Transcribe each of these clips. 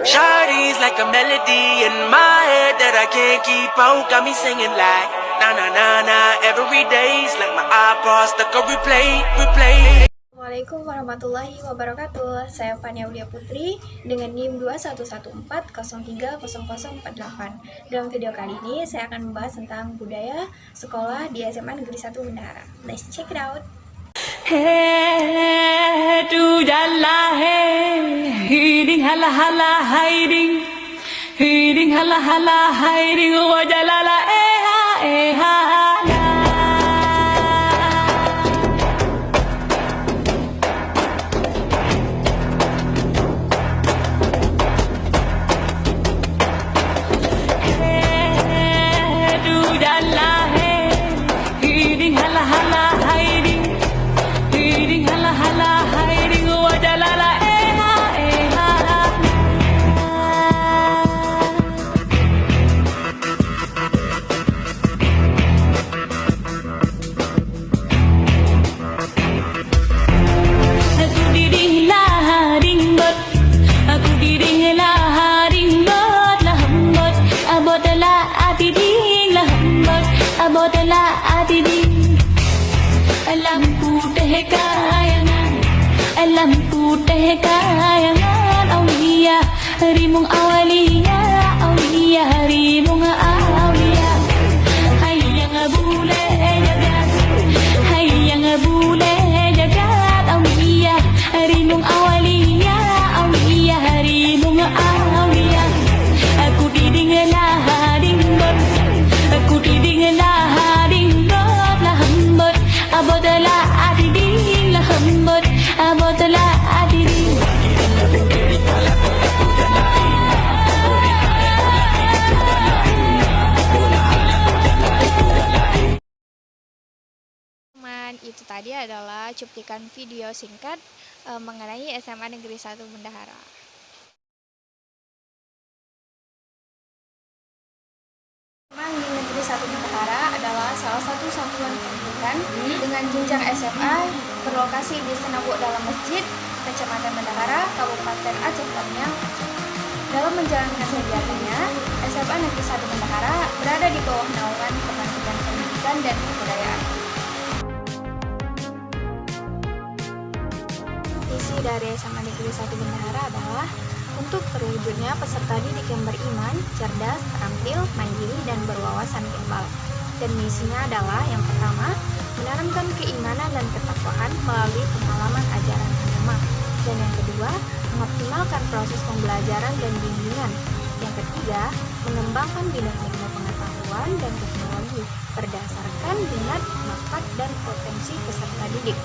Shawty's like a melody in my head that I can't keep out. Got me singing like na na na na. Every day's like my iPod stuck on replay. Assalamualaikum warahmatullahi wabarakatuh. Saya Fania Aulia Putri dengan NIM 2114030048. Dalam video kali ini saya akan membahas tentang budaya sekolah di SMA Negeri 1 Bendahara. Let's check it out. Hey, do jalla hey, hiding hala hala hiding, hiding hala hala hiding, wajalala eh ha. Lampu teh kayangan aulia harimung awalia aulia harimung aulia hayang bule jagat hayang bule jagat aulia harimung awalia aulia harimung aulia aku didingelah dingbot aku didingelah dingbot lah hambot abodalah adiding lah hambot abotlah adiri. Itu tadi adalah cuplikan video singkat mengenai SMA Negeri 1 Bendahara. SMA Negeri 1 Bendahara adalah salah satu satuan pendidikan dengan jenjang SMA berlokasi di Senabuk Dalam Masjid, Kecamatan Bendahara, Kabupaten Aceh Tamiang. Dalam menjalankan kegiatannya, SMA Negeri 1 Bendahara berada di bawah naungan Kementerian Pendidikan dan Kebudayaan. Visi dari SMA Negeri 1 Bendahara adalah untuk terwujudnya peserta didik yang beriman, cerdas, terampil, mandiri, dan berwawasan global. Dan misinya adalah yang pertama, menanamkan keimanan dan ketakwaan melalui pengalaman ajaran agama. Dan yang kedua, mengoptimalkan proses pembelajaran dan bimbingan. Yang ketiga, mengembangkan bidang ilmu pengetahuan dan teknologi berdasarkan minat, bakat, dan potensi peserta didik.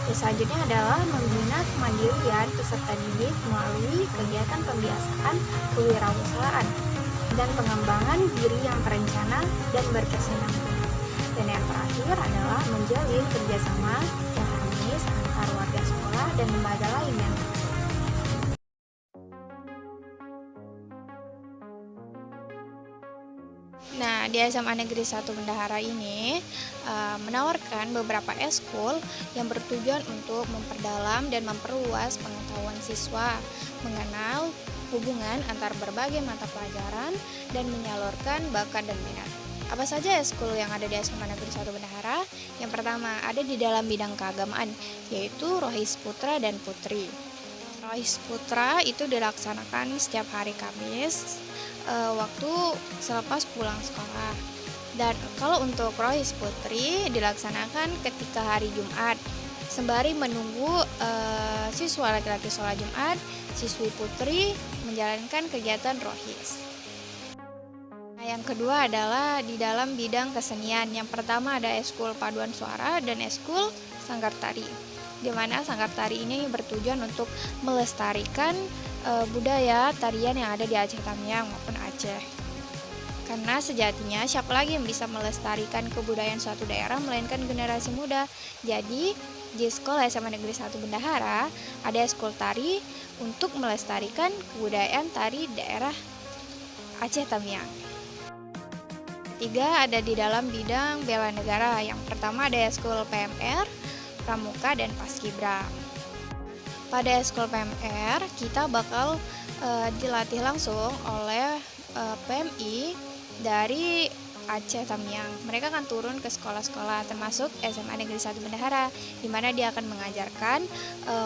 Dan selanjutnya adalah membina kemandirian peserta didik melalui kegiatan pembiasaan kewirausahaan dan pengembangan diri yang terencana dan berkesinambungan. Dan yang terakhir adalah menjalin kerjasama yang harmonis antar warga sekolah dan lembaga lainnya. Nah, di SMA Negeri 1 Bendahara ini menawarkan beberapa eskul yang bertujuan untuk memperdalam dan memperluas pengetahuan siswa mengenal hubungan antar berbagai mata pelajaran dan menyalurkan bakat dan minat. Apa saja eskul yang ada di SMA Negeri 1 Bendahara? Yang pertama, ada di dalam bidang keagamaan, yaitu Rohis Putra dan Putri. Rohis Putra itu dilaksanakan setiap hari Kamis waktu selepas pulang sekolah. Dan kalau untuk Rohis Putri dilaksanakan ketika hari Jumat, sembari menunggu siswa laki-laki sholat Jumat, siswi putri menjalankan kegiatan Rohis. Nah, yang kedua adalah di dalam bidang kesenian. Yang pertama ada eskul paduan suara dan eskul sanggar tari, di mana sanggar tari ini bertujuan untuk melestarikan budaya tarian yang ada di Aceh Tamiang maupun Aceh. Karena sejatinya siapa lagi yang bisa melestarikan kebudayaan suatu daerah melainkan generasi muda. Jadi di sekolah SMA Negeri 1 Bendahara ada eskul tari untuk melestarikan kebudayaan tari daerah Aceh Tamiang. Ketiga ada di dalam bidang bela negara. Yang pertama ada eskul PMR, pramuka, dan paskibra. Pada Eskul PMR kita bakal dilatih langsung oleh PMI dari Aceh Tamiang. Mereka akan turun ke sekolah-sekolah termasuk SMA Negeri 1 Bendahara, di mana dia akan mengajarkan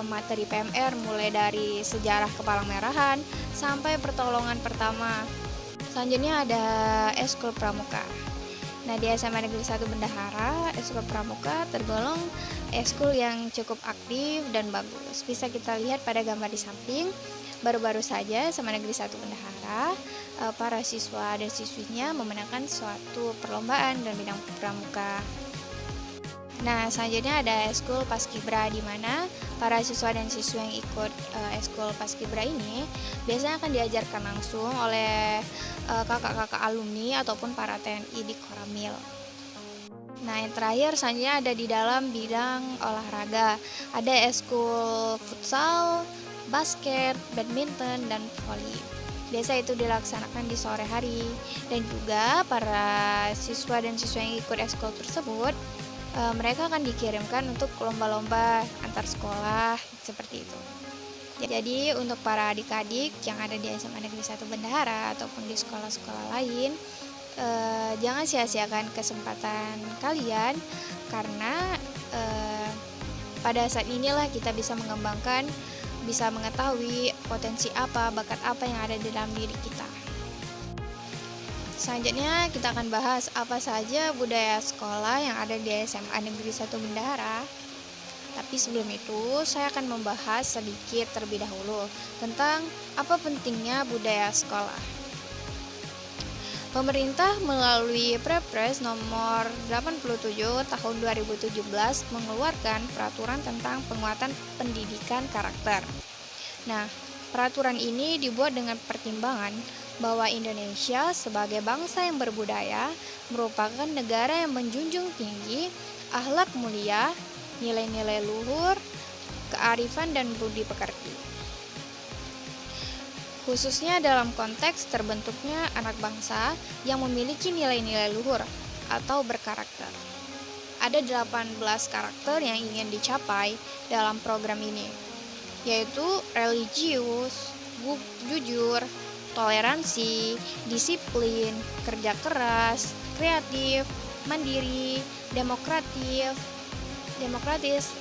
materi PMR mulai dari sejarah kepalang merahan sampai pertolongan pertama. Selanjutnya ada Eskul Pramuka. Nah, di SMA Negeri 1 Bendahara, Eskul Pramuka tergolong eskul yang cukup aktif dan bagus. Bisa kita lihat pada gambar di samping. Baru-baru saja SMA Negeri 1 Bendahara, para siswa dan siswinya memenangkan suatu perlombaan dalam bidang pramuka. Nah, selanjutnya ada Eskul Paskibra, di mana para siswa dan siswa yang ikut Eskul Paskibra ini biasanya akan diajarkan langsung oleh kakak-kakak alumni ataupun para TNI di Koramil. Nah, yang terakhir selanjutnya ada di dalam bidang olahraga. Ada Eskul Futsal, basket, badminton, dan voli. Biasa itu dilaksanakan di sore hari. Dan juga para siswa dan siswa yang ikut eskul tersebut, mereka akan dikirimkan untuk lomba-lomba antar sekolah seperti itu. Jadi untuk para adik-adik yang ada di SMA Negeri 1 Bendahara ataupun di sekolah-sekolah lain, jangan sia-siakan kesempatan kalian, karena pada saat inilah kita bisa mengembangkan, bisa mengetahui potensi apa, bakat apa yang ada di dalam diri kita. Selanjutnya kita akan bahas apa saja budaya sekolah yang ada di SMA Negeri 1 Bendahara. Tapi sebelum itu saya akan membahas sedikit terlebih dahulu tentang apa pentingnya budaya sekolah. Pemerintah melalui Perpres nomor 87 tahun 2017 mengeluarkan peraturan tentang penguatan pendidikan karakter. Nah, peraturan ini dibuat dengan pertimbangan bahwa Indonesia sebagai bangsa yang berbudaya merupakan negara yang menjunjung tinggi akhlak mulia, nilai-nilai luhur, kearifan dan budi pekerti. Khususnya dalam konteks terbentuknya anak bangsa yang memiliki nilai-nilai luhur atau berkarakter. Ada 18 karakter yang ingin dicapai dalam program ini, yaitu religius, jujur, toleransi, disiplin, kerja keras, kreatif, mandiri, demokratis,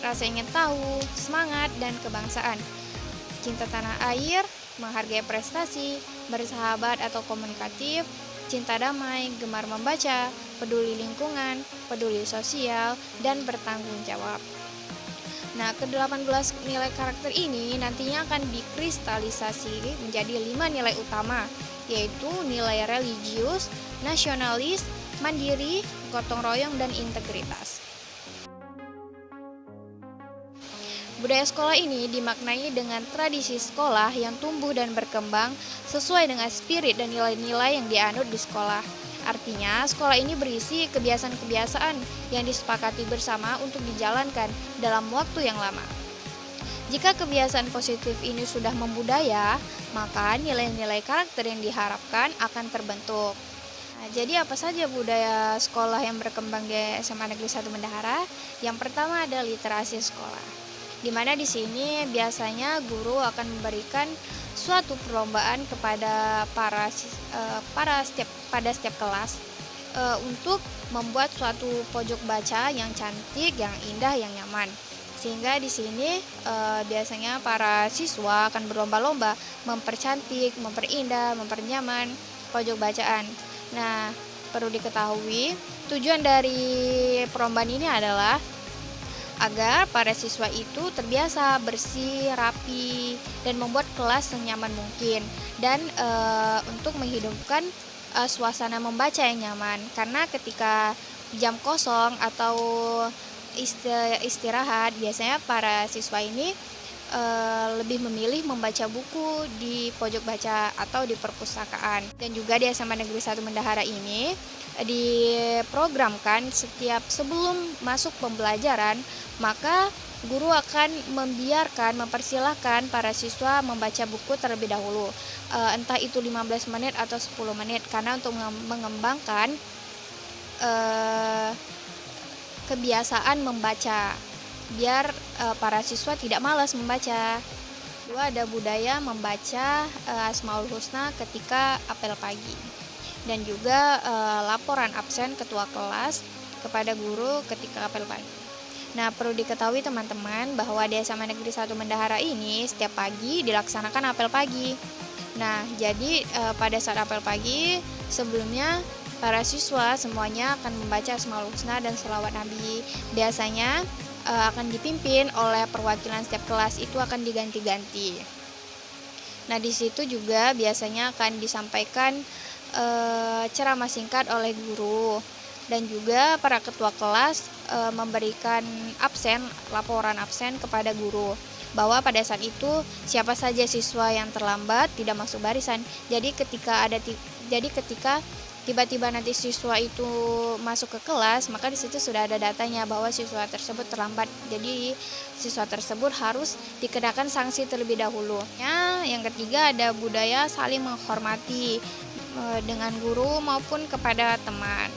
rasa ingin tahu, semangat, dan kebangsaan, cinta tanah air, menghargai prestasi, bersahabat atau komunikatif, cinta damai, gemar membaca, peduli lingkungan, peduli sosial, dan bertanggung jawab. Nah, ke-18 nilai karakter ini nantinya akan dikristalisasi menjadi 5 nilai utama, yaitu nilai religius, nasionalis, mandiri, gotong royong, dan integritas. Budaya sekolah ini dimaknai dengan tradisi sekolah yang tumbuh dan berkembang sesuai dengan spirit dan nilai-nilai yang dianut di sekolah. Artinya, sekolah ini berisi kebiasaan-kebiasaan yang disepakati bersama untuk dijalankan dalam waktu yang lama. Jika kebiasaan positif ini sudah membudaya, maka nilai-nilai karakter yang diharapkan akan terbentuk. Nah, jadi apa saja budaya sekolah yang berkembang di SMA Negeri 1 Bendahara? Yang pertama ada literasi sekolah, di mana di sini biasanya guru akan memberikan suatu perlombaan kepada pada setiap kelas untuk membuat suatu pojok baca yang cantik, yang indah, yang nyaman. Sehingga di sini biasanya para siswa akan berlomba-lomba mempercantik, memperindah, mempernyaman pojok bacaan. Nah, perlu diketahui tujuan dari perlombaan ini adalah agar para siswa itu terbiasa bersih, rapi, dan membuat kelas senyaman mungkin, dan untuk menghidupkan suasana membaca yang nyaman. Karena ketika jam kosong atau istirahat, biasanya para siswa ini lebih memilih membaca buku di pojok baca atau di perpustakaan. Dan juga di SMA Negeri 1 Bendahara ini diprogramkan setiap sebelum masuk pembelajaran, maka guru akan mempersilahkan para siswa membaca buku terlebih dahulu, entah itu 15 menit atau 10 menit, karena untuk mengembangkan kebiasaan membaca. biar para siswa tidak malas membaca. Kedua, ada budaya membaca Asmaul Husna ketika apel pagi, dan juga laporan absen ketua kelas kepada guru ketika apel pagi. Nah, perlu diketahui teman-teman bahwa di SMA Negeri 1 Bendahara ini setiap pagi dilaksanakan apel pagi. Nah, jadi pada saat apel pagi sebelumnya para siswa semuanya akan membaca Asmaul Husna dan sholawat Nabi. Biasanya akan dipimpin oleh perwakilan setiap kelas, itu akan diganti-ganti. Nah, di situ juga biasanya akan disampaikan ceramah singkat oleh guru, dan juga para ketua kelas memberikan laporan absen kepada guru, bahwa pada saat itu siapa saja siswa yang terlambat tidak masuk barisan. Jadi ketika tiba-tiba nanti siswa itu masuk ke kelas, maka di situ sudah ada datanya bahwa siswa tersebut terlambat. Jadi siswa tersebut harus dikenakan sanksi terlebih dahulu. Yang ketiga, ada budaya saling menghormati dengan guru maupun kepada teman.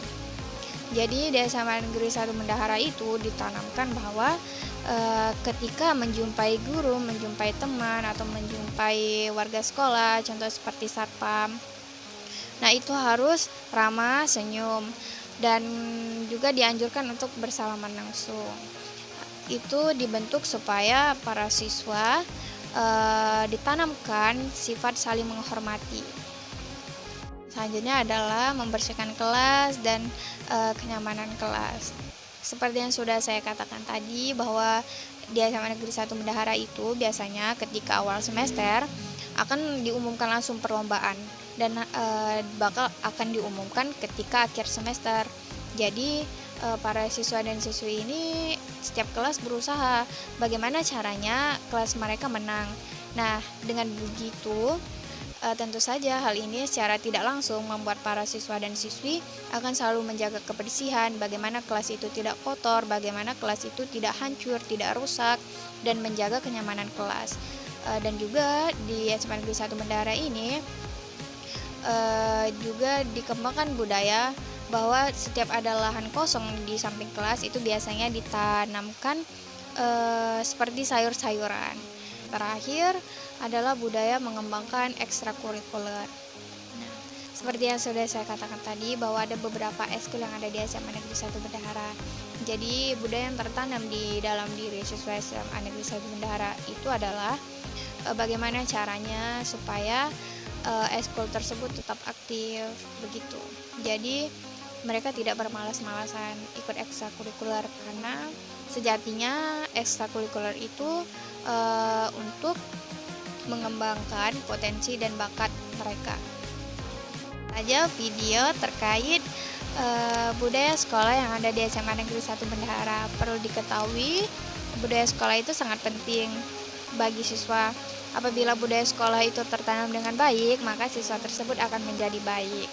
Jadi di SMA Negeri 1 Bendahara itu ditanamkan bahwa ketika menjumpai guru, menjumpai teman, atau menjumpai warga sekolah, contoh seperti satpam, nah itu harus ramah, senyum, dan juga dianjurkan untuk bersalaman langsung. Itu dibentuk supaya para siswa ditanamkan sifat saling menghormati. Selanjutnya adalah membersihkan kelas dan kenyamanan kelas. Seperti yang sudah saya katakan tadi, bahwa di SMA Negeri 1 Bendahara itu biasanya ketika awal semester akan diumumkan langsung perlombaan, dan bakal akan diumumkan ketika akhir semester. Jadi para siswa dan siswi ini setiap kelas berusaha bagaimana caranya kelas mereka menang. Nah, dengan begitu tentu saja hal ini secara tidak langsung membuat para siswa dan siswi akan selalu menjaga kebersihan, bagaimana kelas itu tidak kotor, bagaimana kelas itu tidak hancur, tidak rusak, dan menjaga kenyamanan kelas. Dan juga di SMA Negeri 1 Bendahara ini juga dikembangkan budaya bahwa setiap ada lahan kosong di samping kelas itu biasanya ditanamkan seperti sayur-sayuran. Terakhir adalah budaya mengembangkan ekstrakurikuler. Nah, seperti yang sudah saya katakan tadi, bahwa ada beberapa eskul yang ada di SMA Negeri 1 Bendahara. Jadi budaya yang tertanam di dalam diri siswa SMA Negeri 1 Bendahara itu adalah bagaimana caranya supaya eskul tersebut tetap aktif, begitu. Jadi mereka tidak bermalas-malasan ikut ekstrakurikuler, karena sejatinya ekstrakurikuler itu untuk mengembangkan potensi dan bakat mereka. Aja video terkait budaya sekolah yang ada di SMA Negeri 1 Bendahara. Perlu diketahui, budaya sekolah itu sangat penting bagi siswa. Apabila budaya sekolah itu tertanam dengan baik, maka siswa tersebut akan menjadi baik.